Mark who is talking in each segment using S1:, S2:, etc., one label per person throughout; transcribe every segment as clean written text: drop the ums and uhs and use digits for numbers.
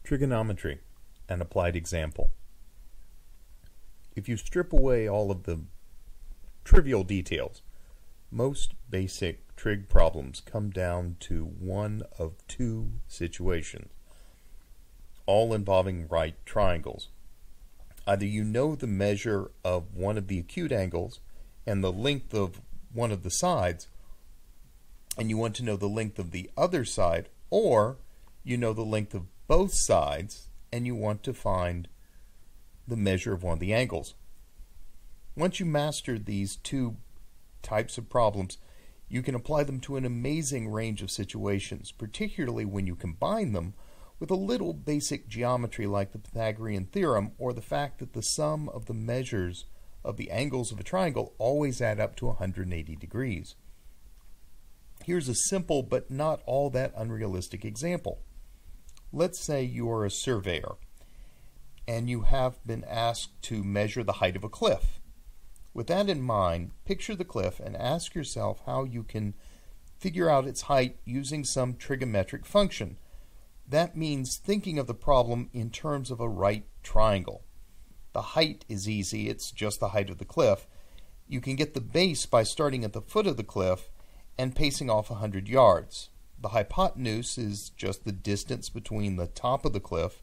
S1: Trigonometry, an applied example. If you strip away all of the trivial details, most basic trig problems come down to one of two situations, all involving right triangles. Either you know the measure of one of the acute angles and the length of one of the sides, and you want to know the length of the other side, or you know the length of both sides and you want to find the measure of one of the angles. Once you master these two types of problems, you can apply them to an amazing range of situations, particularly when you combine them with a little basic geometry like the Pythagorean theorem, or the fact that the sum of the measures of the angles of a triangle always add up to 180 degrees. Here's a simple but not all that unrealistic example. Let's say you are a surveyor and you have been asked to measure the height of a cliff. With that in mind, picture the cliff and ask yourself how you can figure out its height using some trigonometric function. That means thinking of the problem in terms of a right triangle. The height is easy, it's just the height of the cliff. You can get the base by starting at the foot of the cliff and pacing off 100 yards. The hypotenuse is just the distance between the top of the cliff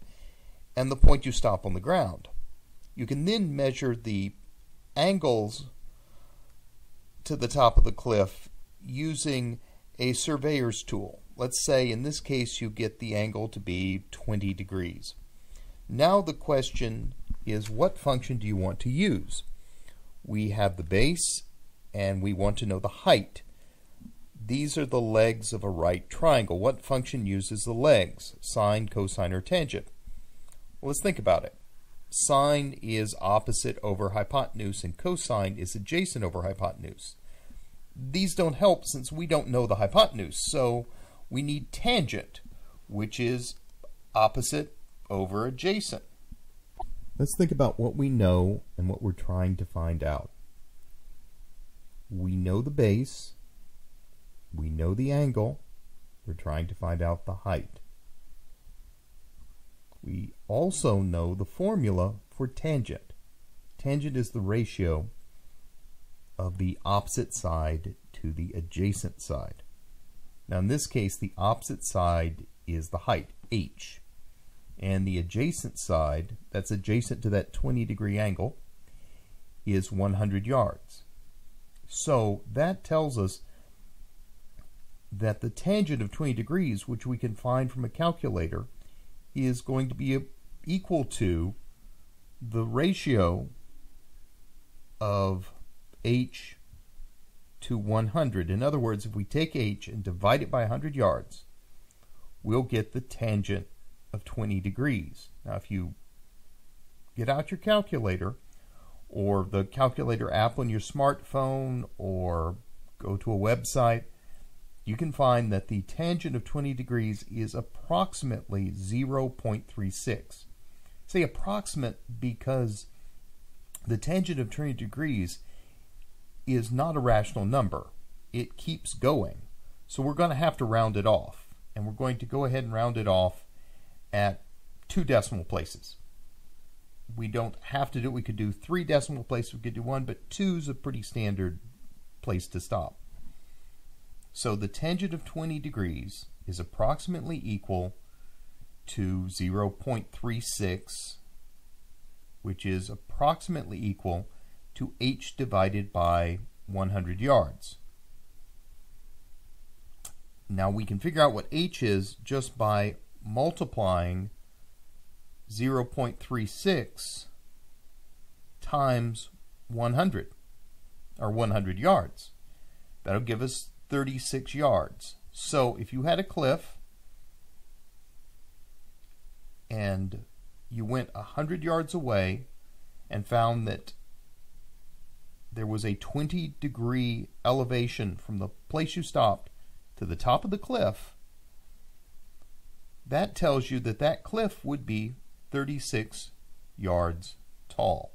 S1: and the point you stop on the ground. You can then measure the angles to the top of the cliff using a surveyor's tool. Let's say in this case you get the angle to be 20 degrees. Now the question is, what function do you want to use? We have the base and we want to know the height. These are the legs of a right triangle. What function uses the legs? Sine, cosine, or tangent? Well, let's think about it. Sine is opposite over hypotenuse and cosine is adjacent over hypotenuse. These don't help since we don't know the hypotenuse, so we need tangent, which is opposite over adjacent. Let's think about what we know and what we're trying to find out. We know the base. We know the angle. We're trying to find out the height. We also know the formula for tangent. Tangent is the ratio of the opposite side to the adjacent side. Now in this case, the opposite side is the height, h. And the adjacent side, that's adjacent to that 20-degree angle, is 100 yards. So that tells us that the tangent of 20 degrees, which we can find from a calculator, is going to be equal to the ratio of h to 100. In other words, if we take h and divide it by 100 yards, we'll get the tangent of 20 degrees. Now, if you get out your calculator or the calculator app on your smartphone or go to a website, you can find that the tangent of 20 degrees is approximately 0.36. Say approximate because the tangent of 20 degrees is not a rational number. It keeps going. So we're going to have to round it off. And we're going to go ahead and round it off at 2 decimal places. We don't have to do it. We could do 3 decimal places. We could do 1, but 2 is a pretty standard place to stop. So the tangent of 20 degrees is approximately equal to 0.36, which is approximately equal to h divided by 100 yards. Now we can figure out what h is just by multiplying 0.36 times 100, or 100 yards. That'll give us 36 yards. So if you had a cliff and you went 100 yards away and found that there was a 20-degree elevation from the place you stopped to the top of the cliff, that tells you that that cliff would be 36 yards tall.